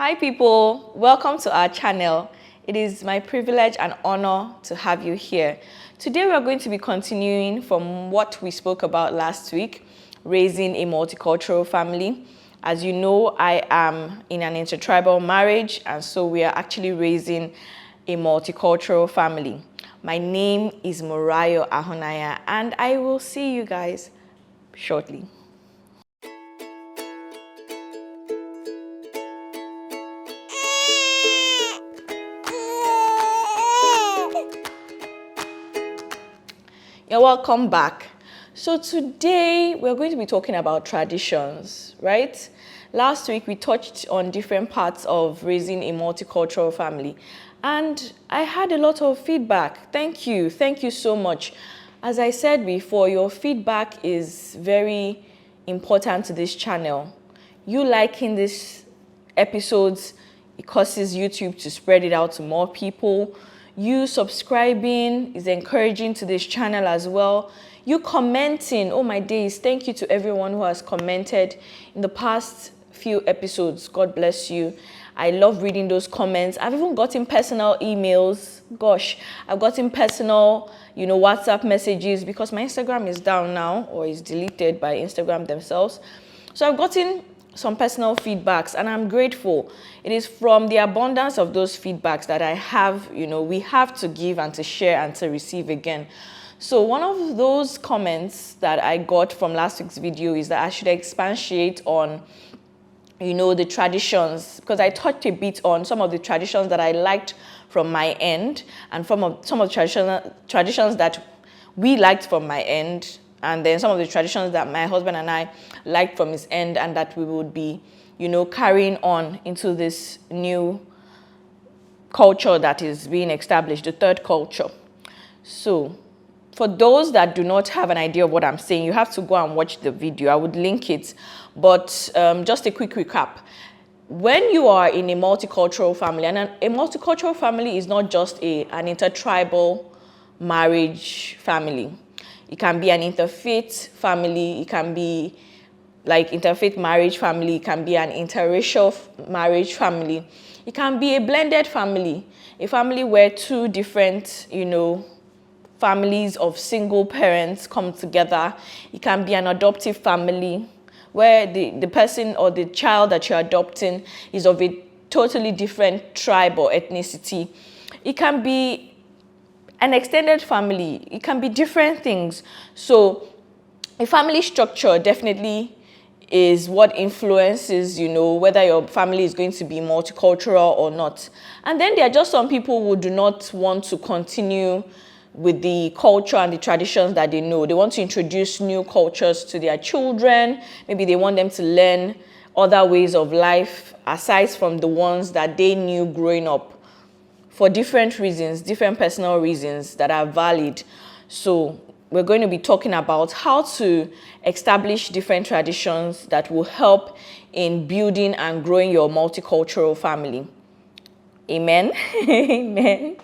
Hi people, welcome to our channel. It is my privilege and honor to have you here. Today we are going to be continuing from what we spoke about last week, raising a multicultural family. As you know, I am in an intertribal marriage, and so we are actually raising a multicultural family. My name is Morayo A, and I will see you guys shortly. You're welcome back. So today we're going to be talking about traditions, right? Last week we touched on different parts of raising a multicultural family, and I had a lot of feedback. Thank you so much. As I said before, your feedback is very important to this channel. You liking these episodes, it causes YouTube to spread it out to more people. You subscribing is encouraging to this channel as well. You commenting, oh my days, thank you to everyone who has commented in the past few episodes. God bless you. I love reading those comments. I've even gotten personal emails. Gosh, I've gotten personal, WhatsApp messages because my Instagram is down now, or is deleted by Instagram themselves. So I've gotten some personal feedbacks, and I'm grateful. It is from the abundance of those feedbacks that I have, we have to give and to share and to receive again. So one of those comments that I got from last week's video is that I should expatiate on, the traditions, because I touched a bit on some of the traditions that I liked from my end, and some of the traditions that we liked from my end, and then some of the traditions that my husband and I liked from his end, and that we would be, carrying on into this new culture that is being established, the third culture. So for those that do not have an idea of what I'm saying, you have to go and watch the video. I would link it. But just a quick recap. When you are in a multicultural family, and a multicultural family is not just an intertribal marriage family. It can be an interfaith family. It can be like interfaith marriage family. It can be an interracial marriage family. It can be a blended family, a family where two different, families of single parents come together. It can be an adoptive family where the person or the child that you're adopting is of a totally different tribe or ethnicity. It can be an extended family. It can be different things. So a family structure definitely is what influences, whether your family is going to be multicultural or not. And then there are just some people who do not want to continue with the culture and the traditions that they know. They want to introduce new cultures to their children. Maybe they want them to learn other ways of life aside from the ones that they knew growing up, for different reasons, different personal reasons that are valid. So we're going to be talking about how to establish different traditions that will help in building and growing your multicultural family. Amen. Amen.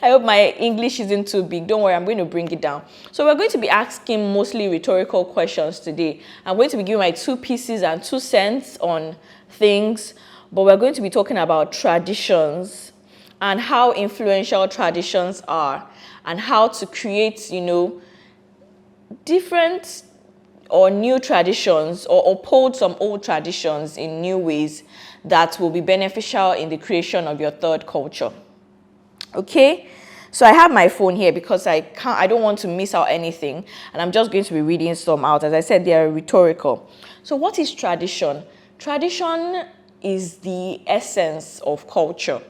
I hope my English isn't too big. Don't worry, I'm going to bring it down. So we're going to be asking mostly rhetorical questions today. I'm going to be giving my 2 pieces and 2 cents on things, but we're going to be talking about traditions and how influential traditions are, and how to create, different or new traditions, or uphold some old traditions in new ways that will be beneficial in the creation of your third culture. Okay, so I have my phone here because I don't want to miss out anything, and I'm just going to be reading some out. As I said, they are rhetorical. So what is tradition? Tradition is the essence of culture.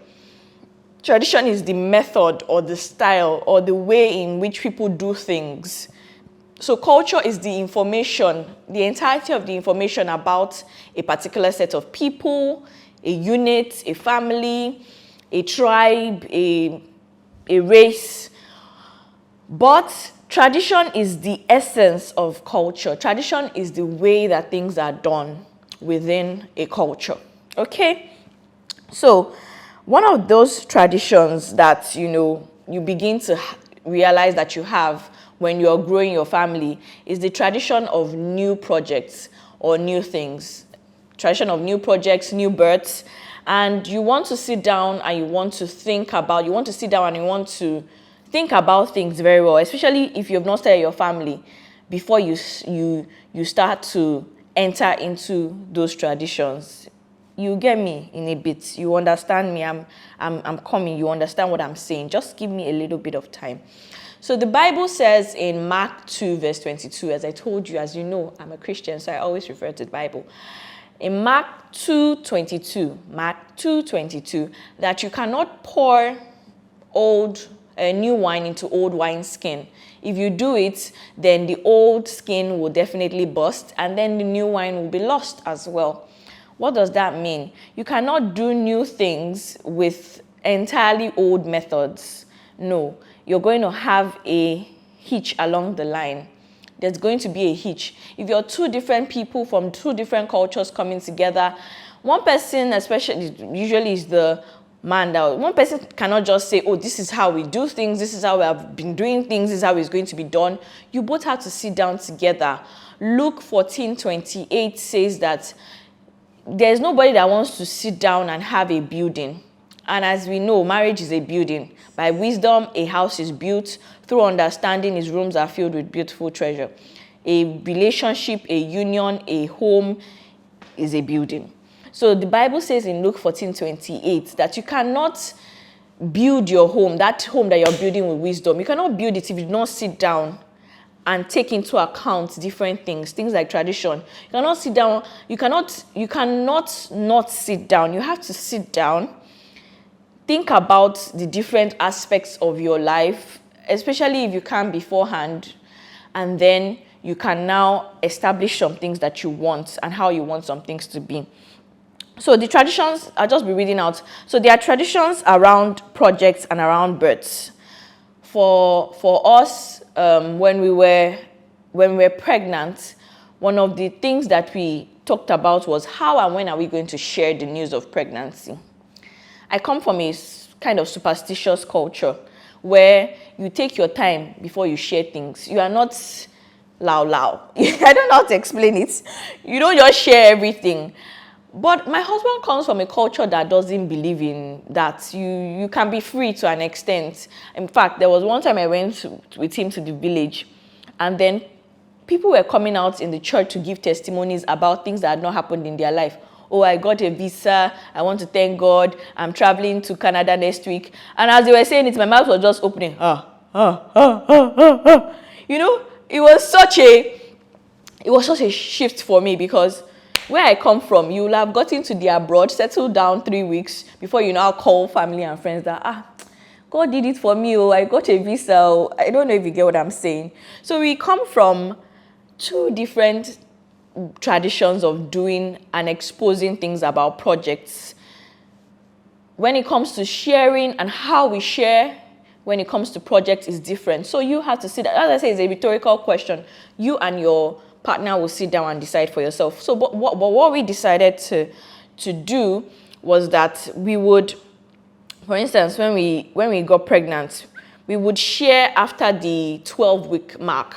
Tradition is the method or the style or the way in which people do things. So culture is the information, the entirety of the information about a particular set of people, a unit, a family, a tribe, a race. But tradition is the essence of culture. Tradition is the way that things are done within a culture. Okay? So one of those traditions that, you begin to realize that you have when you're growing your family is the tradition of new projects or new things. Tradition of new projects, new births, and you want to sit down and you want to think about, you want to sit down and you want to think about things very well, especially if you have not started your family before you start to enter into those traditions. You get me in a bit. You understand me. I'm coming. You understand what I'm saying. Just give me a little bit of time. So the Bible says in Mark 2 verse 22, as I told you, as you know, I'm a Christian, so I always refer to the Bible. In Mark 2:22, that you cannot pour new wine into old wineskin. If you do it, then the old skin will definitely burst, and then the new wine will be lost as well. What does that mean? You cannot do new things with entirely old methods. No, you're going to have a hitch along the line. There's going to be a hitch. If you're two different people from two different cultures coming together, one person, especially, usually is the man, that one person cannot just say, oh, this is how we do things, this is how we have been doing things, this is how it's going to be done. You both have to sit down together. Luke 14:28 says that there's nobody that wants to sit down and have a building. And as we know, marriage is a building. By wisdom, a house is built. Through understanding, his rooms are filled with beautiful treasure. A relationship, a union, a home is a building. So the Bible says in Luke 14:28 that you cannot build your home, that home that you're building with wisdom. You cannot build it if you do not sit down and take into account different things like tradition. You cannot sit down. You cannot not sit down. You have to sit down. Think about the different aspects of your life, especially if you can beforehand, and then you can now establish some things that you want and how you want some things to be. So the traditions, I'll just be reading out. So there are traditions around projects and around births. For us, when we were pregnant, one of the things that we talked about was how and when are we going to share the news of pregnancy. I come from a kind of superstitious culture where you take your time before you share things. You are not lao. I don't know how to explain it. You don't just share everything. But my husband comes from a culture that doesn't believe in that. You can be free to an extent. In fact, there was one time I went with him to the village, and then people were coming out in the church to give testimonies about things that had not happened in their life. Oh, I got a visa. I want to thank God. I'm traveling to Canada next week. And as they were saying it, my mouth was just opening. You know, it was such a shift for me, because where I come from, you will have gotten to the abroad, settled down 3 weeks before you now call family and friends that, God did it for me. Oh, I got a visa. Oh. I don't know if you get what I'm saying. So we come from two different traditions of doing and exposing things about projects. When it comes to sharing and how we share, when it comes to projects, is different. So you have to sit, as I say, it's a rhetorical question. You and your partner will sit down and decide for yourself. So but what we decided to do was that we would, for instance, when we got pregnant, we would share after the 12-week mark.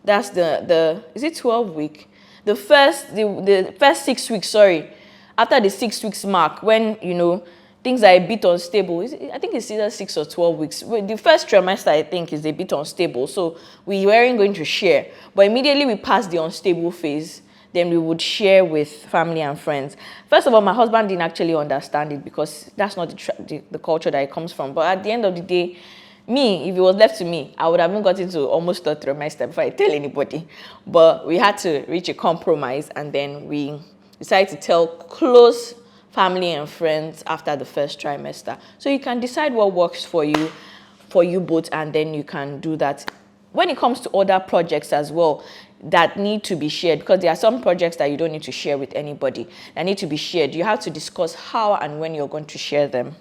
That's the is it 12 week? The first 6 weeks, sorry. After the 6 weeks mark, when things are a bit unstable. I think it's either 6 or 12 weeks. The first trimester, I think, is a bit unstable. So we weren't going to share. But immediately we passed the unstable phase, then we would share with family and friends. First of all, my husband didn't actually understand it, because that's not the culture that it comes from. But at the end of the day, if it was left to me, I would have even gotten to almost third trimester before I tell anybody. But we had to reach a compromise, and then we decided to tell close family and friends after the first trimester. So you can decide what works for you both, and then you can do that. When it comes to other projects as well that need to be shared, because there are some projects that you don't need to share with anybody, that need to be shared, you have to discuss how and when you're going to share them.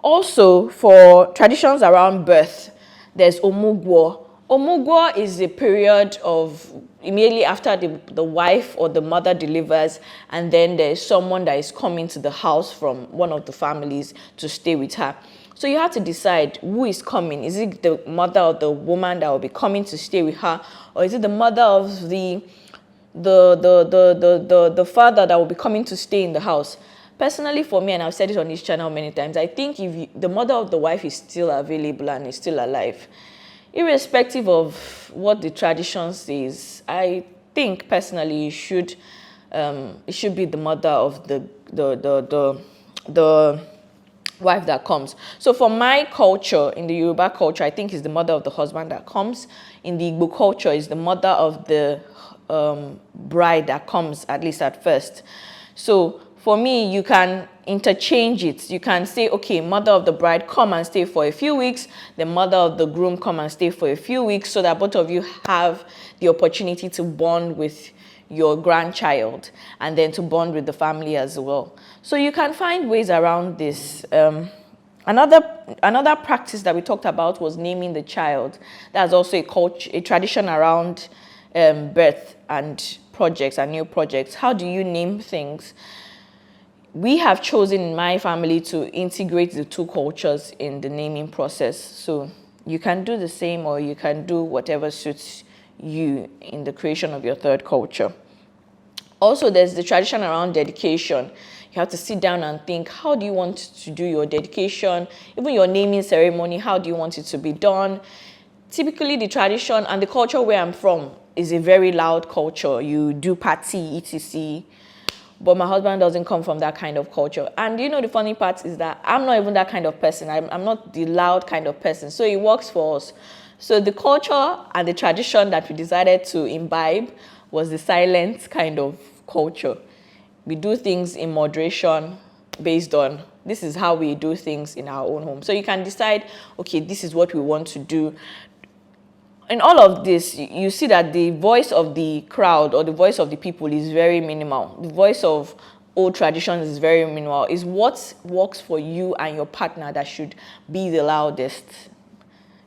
Also, for traditions around birth, there's omugwo. Omugwo is a period of immediately after the wife or the mother delivers, and then there's someone that is coming to the house from one of the families to stay with her. So you have to decide who is coming. Is it the mother of the woman that will be coming to stay with her, or is it the mother of the father that will be coming to stay in the house? Personally, for me, and I've said it on this channel many times, I think if the mother of the wife is still available and is still alive, irrespective of what the tradition says, I think personally it should be the mother of the wife that comes. So for my culture, in the Yoruba culture, I think it's the mother of the husband that comes. In the Igbo culture, it's the mother of the bride that comes, at least at first. So for me, you can interchange it. You can say, okay, mother of the bride, come and stay for a few weeks. The mother of the groom, come and stay for a few weeks, so that both of you have the opportunity to bond with your grandchild and then to bond with the family as well. So you can find ways around this. Another practice that we talked about was naming the child. That's also a tradition around birth and projects and new projects. How do you name things? We have chosen in my family to integrate the two cultures in the naming process. So you can do the same, or you can do whatever suits you in the creation of your third culture. Also, there's the tradition around dedication. You have to sit down and think, how do you want to do your dedication? Even your naming ceremony, how do you want it to be done? Typically, the tradition and the culture where I'm from is a very loud culture. You do party, etc. But my husband doesn't come from that kind of culture. And you know, the funny part is that I'm not even that kind of person. I'm not the loud kind of person. So it works for us. So the culture and the tradition that we decided to imbibe was the silent kind of culture. We do things in moderation based on, this is how we do things in our own home. So you can decide, okay, this is what we want to do. In all of this, you see that the voice of the crowd or the voice of the people is very minimal. The voice of old traditions is very minimal. It's what works for you and your partner that should be the loudest,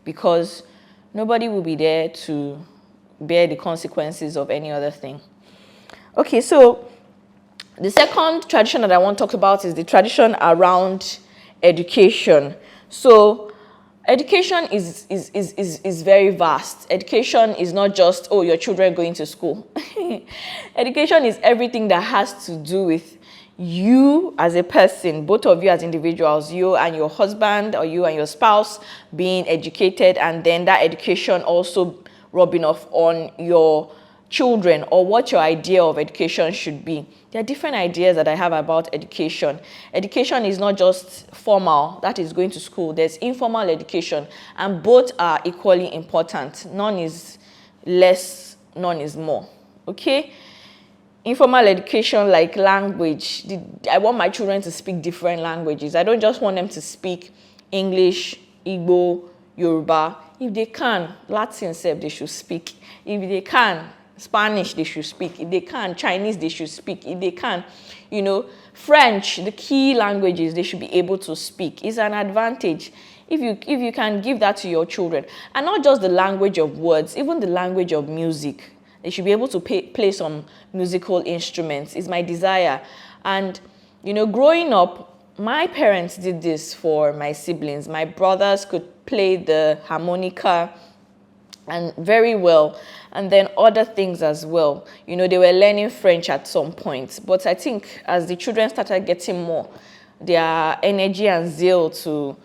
because nobody will be there to bear the consequences of any other thing. Okay, so the second tradition that I want to talk about is the tradition around education. So education is very vast. Education is not just, oh, your children going to school. Education is everything that has to do with you as a person, both of you as individuals, you and your husband or you and your spouse being educated, and then that education also rubbing off on your children, or what your idea of education should be. There are different ideas that I have about education. Education is not just formal, that is going to school. There's informal education, and both are equally important. None is less, none is more. Okay? Informal education, like language. I want my children to speak different languages. I don't just want them to speak English, Igbo, Yoruba. If they can, Latin self, they should speak. If they can, Spanish, they should speak. If they can, Chinese, they should speak. If they can, you know, French, the key languages, they should be able to speak. It's an advantage if you can give that to your children. And not just the language of words, even the language of music. They should be able to play some musical instruments. It's my desire. And, you know, growing up, my parents did this for my siblings. My brothers could play the harmonica and very well, and then other things as well. You know, they were learning French at some point. But I think as the children started getting more, their energy and zeal to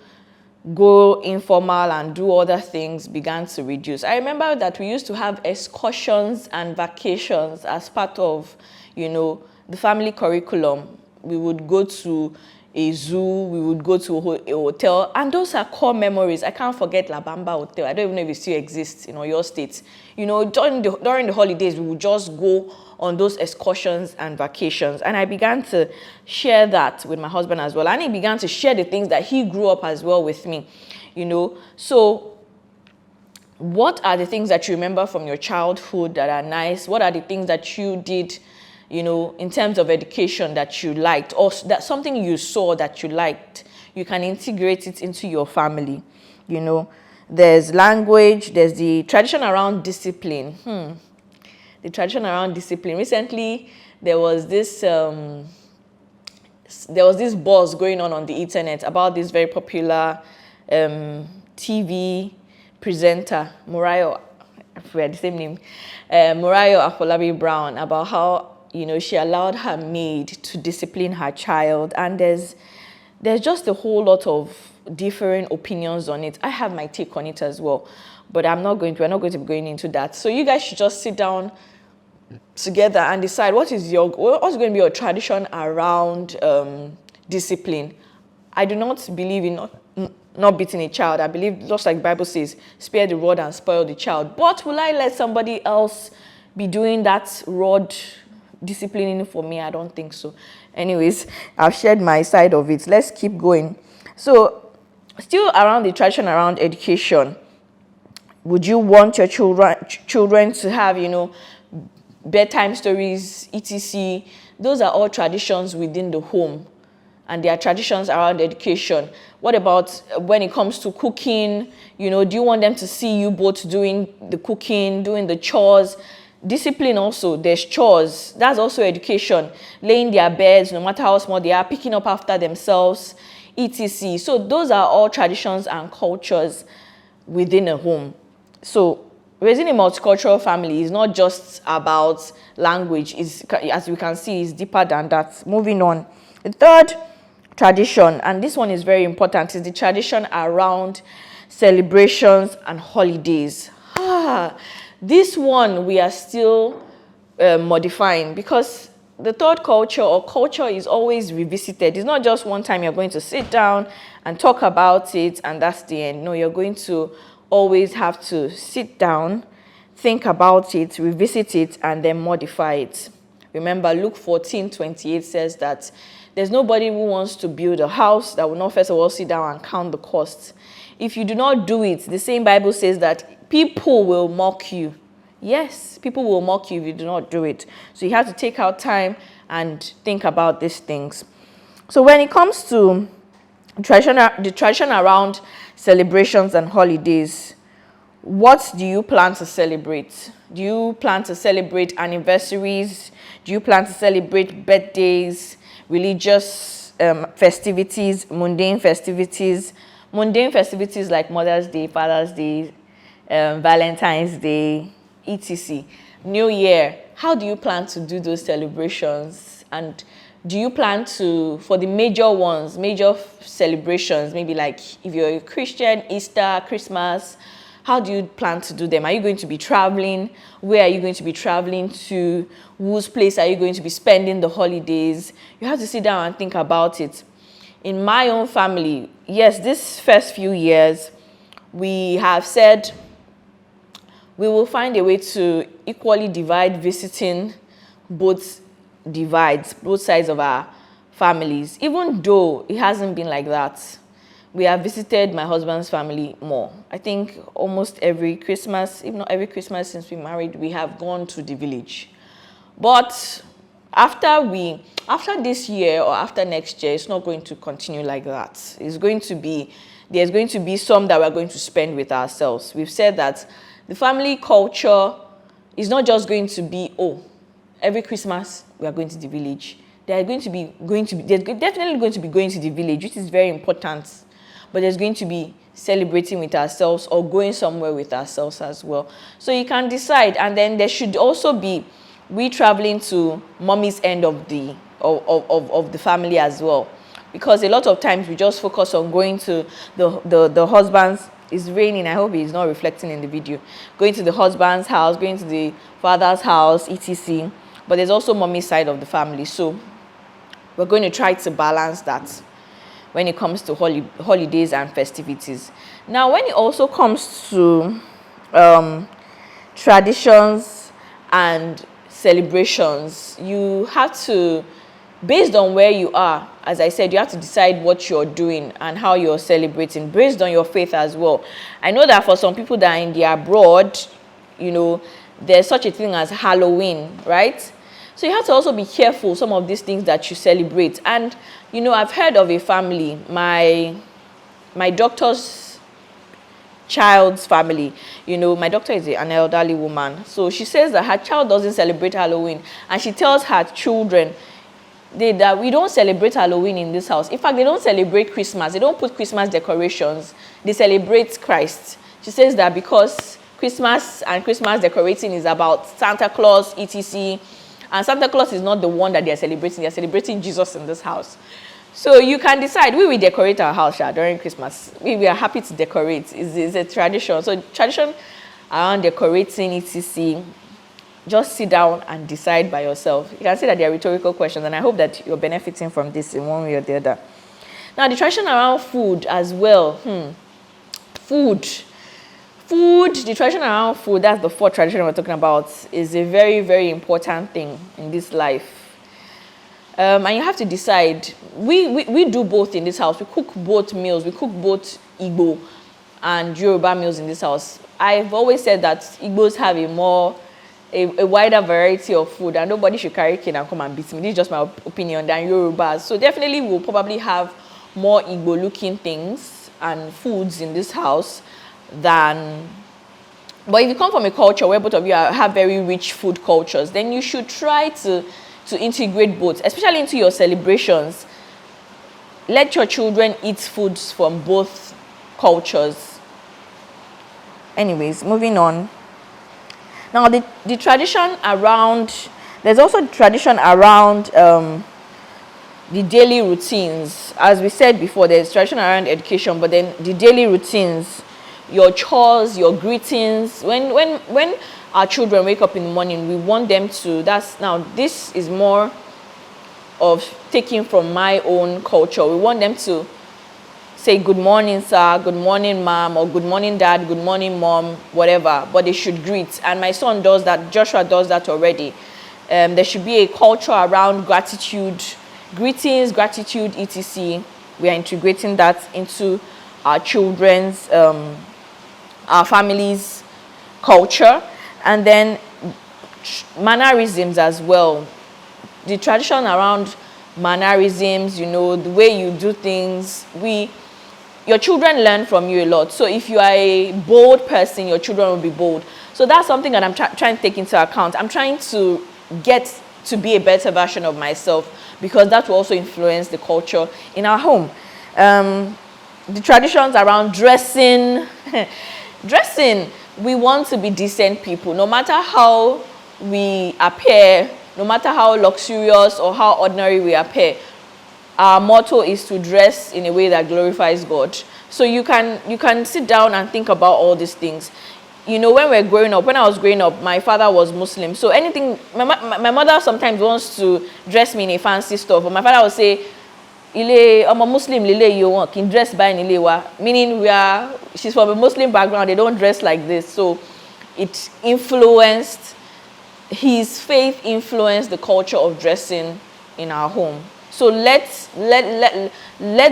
go informal and do other things began to reduce. I remember that we used to have excursions and vacations as part of, you know, the family curriculum. We would go to a zoo, we would go to a hotel, and those are core memories. I can't forget La Bamba Hotel. I don't even know if it still exists in your state. You know, during the holidays, we would just go on those excursions and vacations. And I began to share that with my husband as well. And he began to share the things that he grew up as well with me, you know. So what are the things that you remember from your childhood that are nice? What are the things that you did, you know, in terms of education that you liked, or that something you saw that you liked? You can integrate it into your family, you know. There's language, there's the tradition around discipline. The tradition around discipline. Recently, there was this buzz going on the internet about this very popular TV presenter, Morayo, if we had the same name, Morayo A Brown, about how she allowed her maid to discipline her child, and there's just a whole lot of differing opinions on it. I have my take on it as well, but we're not going to be going into that. So you guys should just sit down together and decide what's going to be your tradition around discipline. I do not believe in not beating a child. I believe, just like the Bible says, spare the rod and spoil the child. But will I let somebody else be doing that rod disciplining for me? I don't think so. Anyways, I've shared my side of it. Let's keep going. So, still around the tradition around education, would you want your children to have, bedtime stories, etc.? Those are all traditions within the home, and there are traditions around education. What about when it comes to cooking? Do you want them to see you both doing the cooking, doing the chores? Discipline also, there's chores. That's also education. Laying their beds, no matter how small they are, picking up after themselves, etc. So those are all traditions and cultures within a home. So raising a multicultural family is not just about language. As you can see, it's deeper than that. Moving on. The third tradition, and this one is very important, is the tradition around celebrations and holidays. This one we are still modifying, because the third culture or culture is always revisited. It's not just one time you're going to sit down and talk about it and that's the end. No, you're going to always have to sit down, think about it, revisit it, and then modify it. Remember, Luke 14:28 says that there's nobody who wants to build a house that will not first of all sit down and count the costs. If you do not do it, the same Bible says that people will mock you. Yes, people will mock you if you do not do it. So you have to take out time and think about these things. So when it comes to the tradition around celebrations and holidays, what do you plan to celebrate? Do you plan to celebrate anniversaries? Do you plan to celebrate birthdays, religious festivities, mundane festivities? Mundane festivities like Mother's Day, Father's Day, Valentine's Day, etc. New Year. How do you plan to do those celebrations? And do you plan to, for the major ones, major celebrations, maybe like if you're a Christian, Easter, Christmas, how do you plan to do them? Are you going to be traveling? Where are you going to be traveling to? Whose place are you going to be spending the holidays? You have to sit down and think about it. In my own family, yes, this first few years, we have said we will find a way to equally divide visiting both sides of our families, even though it hasn't been like that. We have visited my husband's family more. I think almost every Christmas, if not every Christmas since we married, we have gone to the village. But after this year or after next year, it's not going to continue like that. There's going to be some that we're going to spend with ourselves. We've said that the family culture is not just going to be, every Christmas we are going to the village. They're definitely going to be going to the village, which is very important. But there's going to be celebrating with ourselves or going somewhere with ourselves as well. So you can decide, and then there should also be we traveling to mommy's end of the family as well, because a lot of times we just focus on going to the husband's. It's raining. I hope it's not reflecting in the video. Going to the husband's house, going to the father's house, etc. But there's also mommy's side of the family. So we're going to try to balance that when it comes to holidays and festivities. Now, when it also comes to traditions and celebrations, you have to, based on where you are, as I said, you have to decide what you're doing and how you're celebrating based on your faith as well. I know that for some people that are in the abroad, there's such a thing as Halloween, right? So you have to also be careful some of these things that you celebrate. And, I've heard of a family, my doctor's child's family. My doctor is an elderly woman. So she says that her child doesn't celebrate Halloween. And she tells her children that we don't celebrate Halloween in this house. In fact, they don't celebrate Christmas. They don't put Christmas decorations. They celebrate Christ. She says that because Christmas and Christmas decorating is about Santa Claus, etc., And Santa Claus is not the one that they're celebrating Jesus in this house. So you can decide. We will decorate our house during Christmas. We are happy to decorate. It's a tradition. So tradition around decorating, etc. Just sit down and decide by yourself. You can see that they are rhetorical questions, and I hope that you're benefiting from this in one way or the other. Now, the tradition around food as well. Food, the tradition around food, that's the fourth tradition we're talking about, is a very, very important thing in this life. And you have to decide. We do both in this house. We cook both meals. We cook both Igbo and Yoruba meals in this house. I've always said that Igbos have a wider variety of food, and nobody should carry cane and come and beat me. This is just my opinion, than Yorubas. So definitely we'll probably have more Igbo-looking things and foods in this house than... But if you come from a culture where both of you have very rich food cultures, then you should try to integrate both, especially into your celebrations. Let your children eat foods from both cultures. Anyways, moving on. Now, the tradition around... There's also tradition around the daily routines. As we said before, there's tradition around education, but then the daily routines, your chores, your greetings. When our children wake up in the morning, we want them to... This is more of taking from my own culture. We want them to say, good morning, sir, good morning, mom, or good morning, dad, good morning, mom, whatever. But they should greet. And my son does that. Joshua does that already. There should be a culture around gratitude, greetings, gratitude, etc. We are integrating that into our children's, our family's culture. And then mannerisms as well. The tradition around mannerisms, the way you do things, your children learn from you a lot. So if you are a bold person, your children will be bold. So that's something that I'm trying to take into account. I'm trying to get to be a better version of myself, because that will also influence the culture in our home. The traditions around dressing. Dressing, we want to be decent people. No matter how we appear, no matter how luxurious or how ordinary we appear, our motto is to dress in a way that glorifies God. So you can sit down and think about all these things. When I was growing up, my father was Muslim. So anything, my mother sometimes wants to dress me in a fancy stuff. But my father would say, I'm a Muslim, you can dress by Nilewa. Meaning she's from a Muslim background, they don't dress like this. So it influenced, his faith influenced the culture of dressing in our home. So let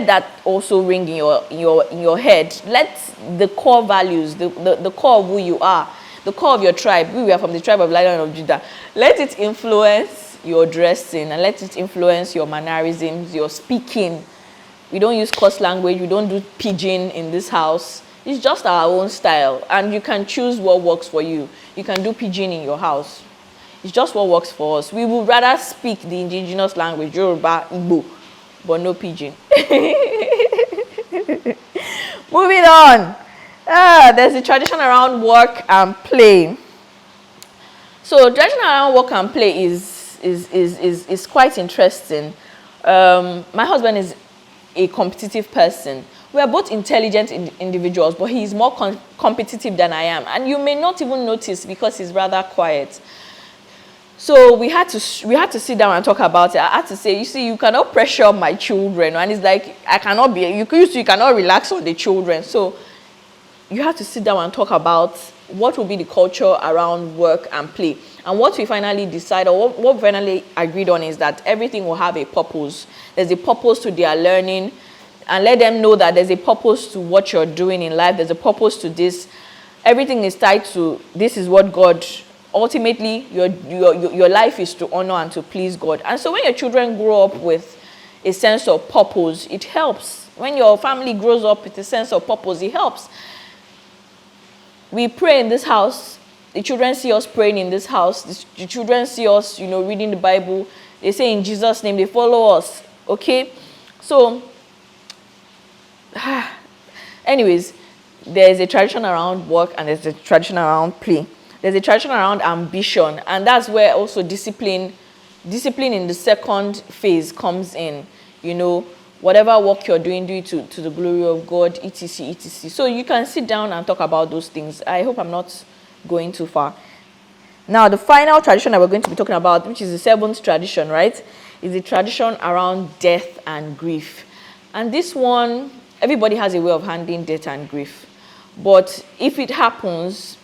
that also ring in your head. Let the core values, the core of who you are, the core of your tribe. We are from the tribe of Lion of Judah. Let it influence your dressing, and let it influence your mannerisms, your speaking. We don't use coarse language. We don't do pidgin in this house. It's just our own style, and you can choose what works for you. You can do pidgin in your house. It's just what works for us. We would rather speak the indigenous language, Yoruba, Igbo, but no pidgin. Moving on. There's a tradition around work and play. So tradition around work and play is quite interesting. My husband is a competitive person. We are both intelligent individuals, but he is more competitive than I am. And you may not even notice because he's rather quiet. So we had to sit down and talk about it. I had to say, you cannot pressure my children. And it's like, you cannot relax on the children. So you have to sit down and talk about what will be the culture around work and play. And what we finally decided, or what we finally agreed on, is that everything will have a purpose. There's a purpose to their learning, and let them know that there's a purpose to what you're doing in life. There's a purpose to this. Everything is tied to, this is what God... Ultimately, your life is to honor and to please God. And so when your children grow up with a sense of purpose, it helps. When your family grows up with a sense of purpose, it helps. We pray in this house. The children see us praying in this house. The children see us, reading the Bible. They say in Jesus' name, they follow us. Okay? So, anyways, there's a tradition around work and there's a tradition around play. There's a tradition around ambition, and that's where also discipline Discipline in the second phase comes in, you know, whatever work you're doing, do it to the glory of God, etc, etc. So you can sit down and talk about those things. I hope I'm not going too far. Now, the final tradition that we're going to be talking about, which is the seventh tradition, right, is the tradition around death and grief. And this one, everybody has a way of handling death and grief. But if it happens,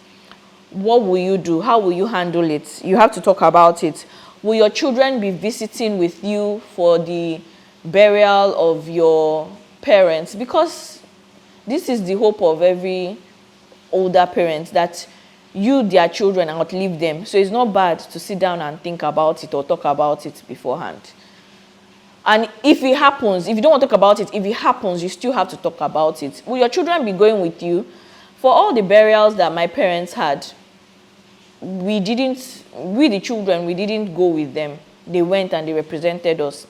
what will you do? How will you handle it? You have to talk about it. Will your children be visiting with you for the burial of your parents? Because this is the hope of every older parent, that you, their children, outlive them. So it's not bad to sit down and think about it or talk about it beforehand. And if it happens, if you don't want to talk about it, if it happens, you still have to talk about it. Will your children be going with you? For all the burials that my parents had, we the children, we didn't go with them. They went and they represented us.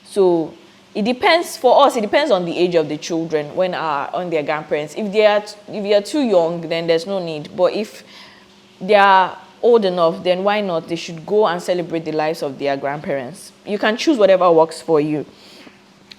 So it depends, for us, it depends on the age of the children when on their grandparents. If they are too young, then there's no need. But if they are old enough, then why not? They should go and celebrate the lives of their grandparents. You can choose whatever works for you.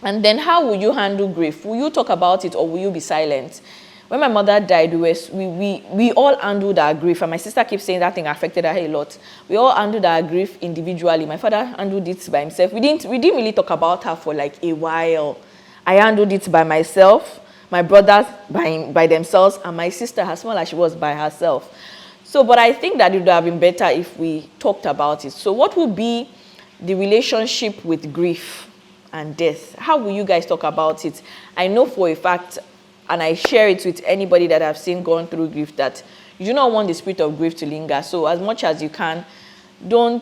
And then how will you handle grief? Will you talk about it or will you be silent? When my mother died, we all handled our grief. And my sister keeps saying that thing affected her a lot. We all handled our grief individually. My father handled it by himself. We didn't really talk about her for like a while. I handled it by myself, my brothers by themselves, and my sister, as small as she was, by herself. So, but I think that it would have been better if we talked about it. So what will be the relationship with grief and death? How will you guys talk about it? I know for a fact, and I share it with anybody that I've seen gone through grief, that you do not want the spirit of grief to linger. So as much as you can, don't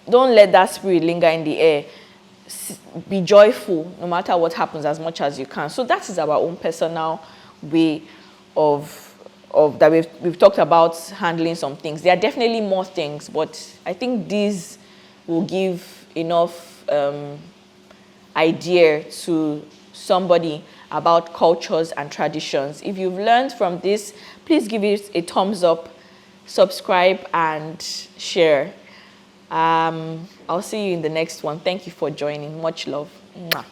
let that spirit linger in the air. Be joyful no matter what happens as much as you can. So that is our own personal way of that we've talked about handling some things. There are definitely more things, but I think these will give enough idea to somebody about cultures and traditions. If you've learned from this, please give it a thumbs up, subscribe, and share. I'll see you in the next one. Thank you for joining. Much love. Mwah.